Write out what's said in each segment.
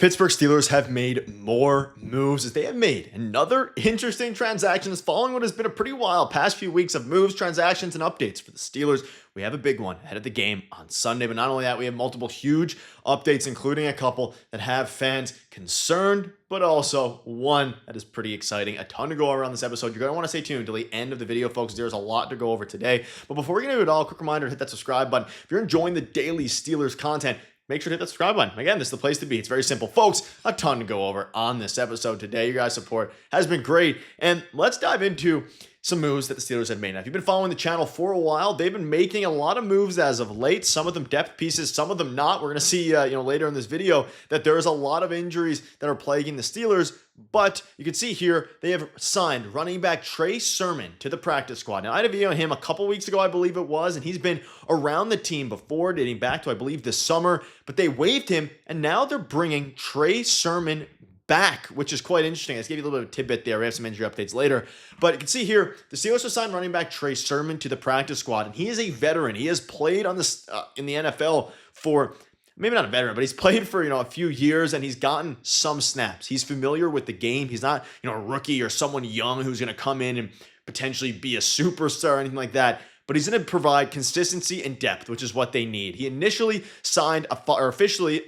Pittsburgh Steelers have made more moves as they have made another interesting transactions following what has been a pretty wild past few weeks of moves, transactions, and updates for the Steelers. We have a big one ahead of the game on Sunday, but not only that, we have multiple huge updates, including a couple that have fans concerned, but also one that is pretty exciting. A ton to go over on this episode. You're going to want to stay tuned until the end of the video, folks. There's a lot to go over today. But before we get into it all, quick reminder to hit that subscribe button. If you're enjoying the daily Steelers content, make sure to hit that subscribe button. Again, this is the place to be. It's very simple. Folks, a ton to go over on this episode today. Your guys' support has been great. And let's dive into some moves that the Steelers have made. Now, if you've been following the channel for a while, they've been making a lot of moves as of late. Some of them depth pieces, some of them not. We're going to see later in this video that there's a lot of injuries that are plaguing the Steelers. But you can see here, they have signed running back Trey Sermon to the practice squad. Now, I had a video on him a couple weeks ago, I believe it was, and he's been around the team before, dating back to, I believe, this summer. But they waived him, and now they're bringing Trey Sermon back, which is quite interesting. I just gave you a little bit of a tidbit there. We have some injury updates later. But you can see here, the Steelers have signed running back Trey Sermon to the practice squad, and he is a veteran. He has played on this in the NFL for, maybe not a veteran, but he's played for, a few years, and he's gotten some snaps. He's familiar with the game. He's not, a rookie or someone young who's going to come in and potentially be a superstar or anything like that. But he's going to provide consistency and depth, which is what they need. He initially signed officially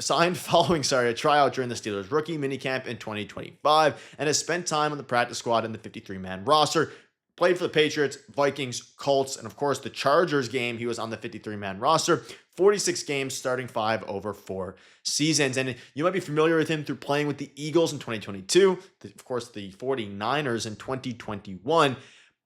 signed following a tryout during the Steelers rookie minicamp in 2025 and has spent time on the practice squad in the 53-man roster. Played for the Patriots, Vikings, Colts, and of course the Chargers game. He was on the 53-man roster. 46 games, starting 5 over 4 seasons. And you might be familiar with him through playing with the Eagles in 2022, of course the 49ers in 2021.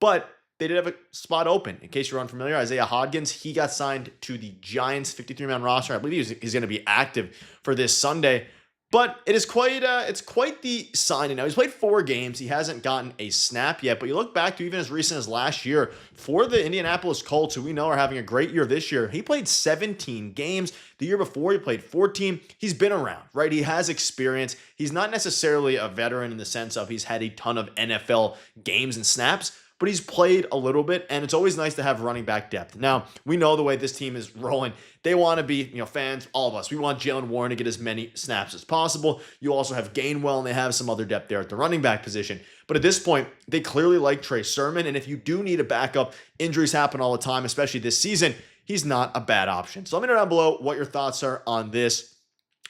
But they did have a spot open. In case you're unfamiliar, Isaiah Hodgins, he got signed to the Giants 53-man roster. I believe he's going to be active for this Sunday. But it is quite the signing. Now, he's played 4 games. He hasn't gotten a snap yet. But you look back to even as recent as last year for the Indianapolis Colts, who we know are having a great year this year. He played 17 games. The year before, he played 14. He's been around, right? He has experience. He's not necessarily a veteran in the sense of he's had a ton of NFL games and snaps, but he's played a little bit, and it's always nice to have running back depth. Now, we know the way this team is rolling. They want to be, fans, all of us. We want Jaylen Warren to get as many snaps as possible. You also have Gainwell, and they have some other depth there at the running back position. But at this point, they clearly like Trey Sermon, and if you do need a backup, injuries happen all the time, especially this season, he's not a bad option. So let me know down below what your thoughts are on this.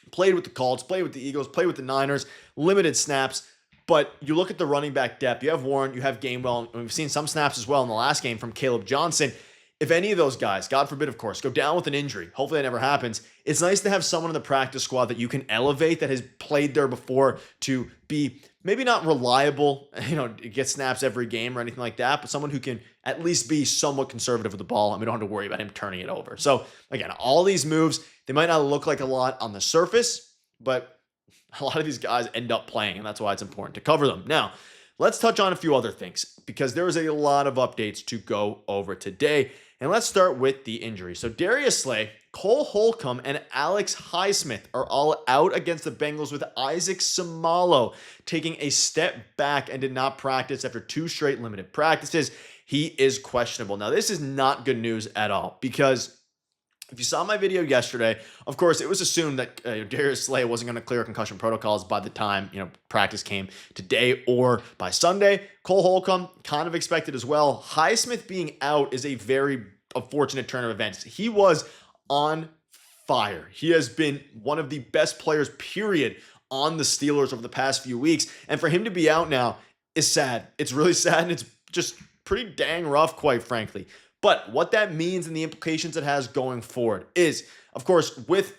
Played with the Colts, played with the Eagles, played with the Niners, limited snaps. But you look at the running back depth. You have Warren, you have Gainwell, and we've seen some snaps as well in the last game from Caleb Johnson. If any of those guys, God forbid, of course, go down with an injury, hopefully that never happens, it's nice to have someone in the practice squad that you can elevate that has played there before to be maybe not reliable, get snaps every game or anything like that, but someone who can at least be somewhat conservative with the ball, and we don't have to worry about him turning it over. So again, all these moves, they might not look like a lot on the surface, but a lot of these guys end up playing, and that's why it's important to cover them. Now, let's touch on a few other things because there is a lot of updates to go over today. And let's start with the injury. So Darius Slay, Cole Holcomb, and Alex Highsmith are all out against the Bengals, with Isaac Seumalo taking a step back and did not practice after 2 straight limited practices. He is questionable. Now, this is not good news at all because if you saw my video yesterday, of course, it was assumed that Darius Slay wasn't going to clear concussion protocols by the time, practice came today or by Sunday. Cole Holcomb, kind of expected as well. Highsmith being out is a very unfortunate turn of events. He was on fire. He has been one of the best players, period, on the Steelers over the past few weeks. And for him to be out now is sad. It's really sad, and it's just pretty dang rough, quite frankly. But what that means and the implications it has going forward is, of course, with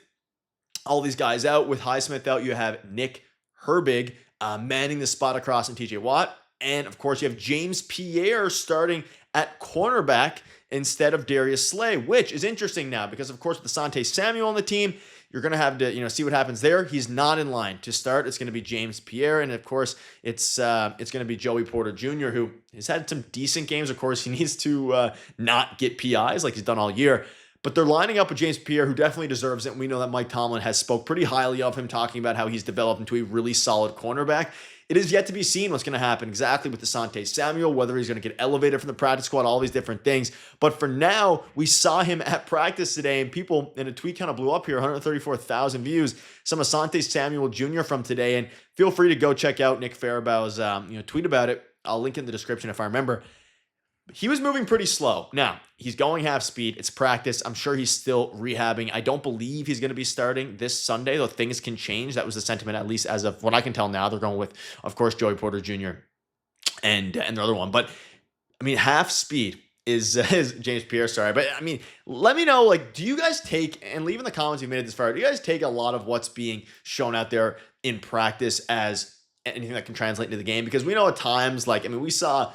all these guys out, with Highsmith out, you have Nick Herbig manning the spot across and TJ Watt. And, of course, you have James Pierre starting at cornerback instead of Darius Slay, which is interesting now because, of course, with Asante Samuel on the team, you're going to have to, see what happens there. He's not in line to start. It's going to be James Pierre. And, of course, it's going to be Joey Porter Jr., who has had some decent games. Of course, he needs to not get PIs like he's done all year. But they're lining up with James Pierre, who definitely deserves it. And we know that Mike Tomlin has spoke pretty highly of him, talking about how he's developed into a really solid cornerback. It is yet to be seen what's going to happen exactly with Asante Samuel, whether he's going to get elevated from the practice squad, all these different things. But for now, we saw him at practice today, and people in a tweet kind of blew up here, 134,000 views. Some Asante Samuel Jr. from today, and feel free to go check out Nick Farabow's tweet about it. I'll link in the description if I remember. He was moving pretty slow. Now, he's going half speed. It's practice. I'm sure he's still rehabbing. I don't believe he's going to be starting this Sunday, though things can change. That was the sentiment, at least as of what I can tell now. They're going with, of course, Joey Porter Jr. and the other one. But, I mean, half speed is James Pierre, sorry. But, I mean, let me know, like, do you guys take, and leave in the comments you made it this far, do you guys take a lot of what's being shown out there in practice as anything that can translate into the game? Because we know at times, like, I mean, we saw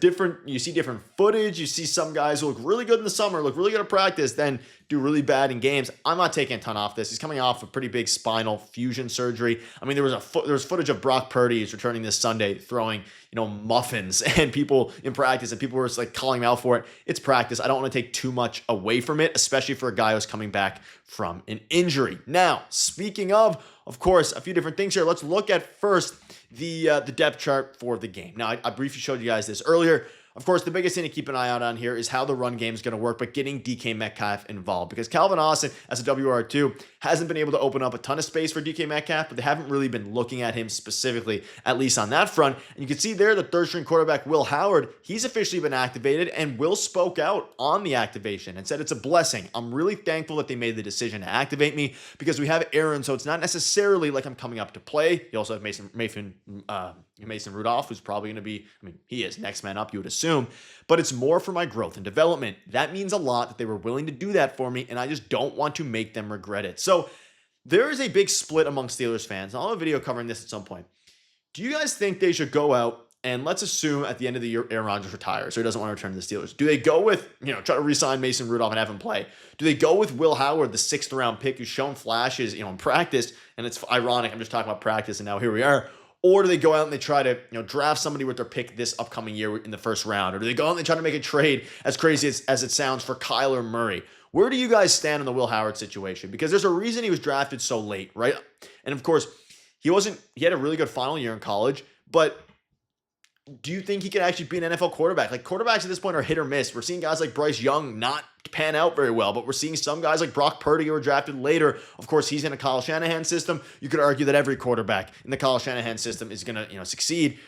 different, you see different footage. You see some guys who look really good in the summer, look really good at practice, then do really bad in games. I'm not taking a ton off this. He's coming off a pretty big spinal fusion surgery. I mean, there was footage of Brock Purdy who's returning this Sunday throwing, muffins and people in practice, and people were like calling him out for it. It's practice. I don't want to take too much away from it, especially for a guy who's coming back from an injury. Now, speaking of course, a few different things here. Let's look at first the depth chart for the game. Now, I briefly showed you guys this earlier. Of course, the biggest thing to keep an eye out on here is how the run game is going to work, but getting DK Metcalf involved, because Calvin Austin, as a WR2, hasn't been able to open up a ton of space for DK Metcalf, but they haven't really been looking at him specifically, at least on that front. And you can see there the third-string quarterback, Will Heyward, he's officially been activated, and Will spoke out on the activation and said it's a blessing. I'm really thankful that they made the decision to activate me, because we have Aaron, so it's not necessarily like I'm coming up to play. You also have Mason Rudolph, who's probably going to be, he is next man up, you would assume, but it's more for my growth and development. That means a lot that they were willing to do that for me, and I just don't want to make them regret it. So there is a big split among Steelers fans, and I'll have a video covering this at some point. Do you guys think they should go out and, let's assume at the end of the year, Aaron Rodgers retires or he doesn't want to return to the Steelers? Do they go with, try to re-sign Mason Rudolph and have him play? Do they go with Will Heyward, the 6th round pick who's shown flashes, in practice, and it's ironic, I'm just talking about practice, and now here we are. Or do they go out and they try to, draft somebody with their pick this upcoming year in the first round? Or do they go out and they try to make a trade, as crazy as it sounds, for Kyler Murray? Where do you guys stand on the Will Heyward situation? Because there's a reason he was drafted so late, right? And of course, he had a really good final year in college, but do you think he could actually be an NFL quarterback? Like, quarterbacks at this point are hit or miss. We're seeing guys like Bryce Young not pan out very well, but we're seeing some guys like Brock Purdy who were drafted later. Of course, he's in a Kyle Shanahan system. You could argue that every quarterback in the Kyle Shanahan system is going to, succeed.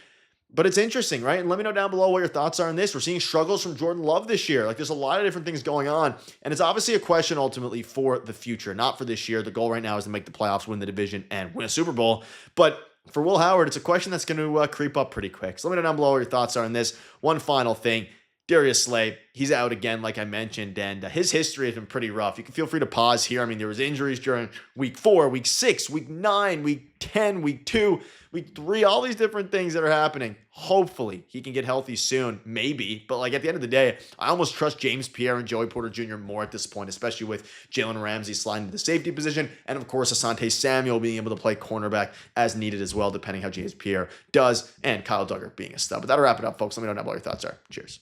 But it's interesting, right? And let me know down below what your thoughts are on this. We're seeing struggles from Jordan Love this year. Like, there's a lot of different things going on, and it's obviously a question ultimately for the future, not for this year. The goal right now is to make the playoffs, win the division, and win a Super Bowl. But for Will Heyward, it's a question that's going to creep up pretty quick. So let me know down below what your thoughts are on this. One final thing. Darius Slay, he's out again, like I mentioned, and his history has been pretty rough. You can feel free to pause here. There was injuries during week 4, week 6, week 9, week 10, week 2, week 3, all these different things that are happening. Hopefully, he can get healthy soon, maybe. But at the end of the day, I almost trust James Pierre and Joey Porter Jr. more at this point, especially with Jalen Ramsey sliding to the safety position, and of course, Asante Samuel being able to play cornerback as needed as well, depending how James Pierre does, and Kyle Duggar being a stud. But that'll wrap it up, folks. Let me know down below what your thoughts are. Cheers.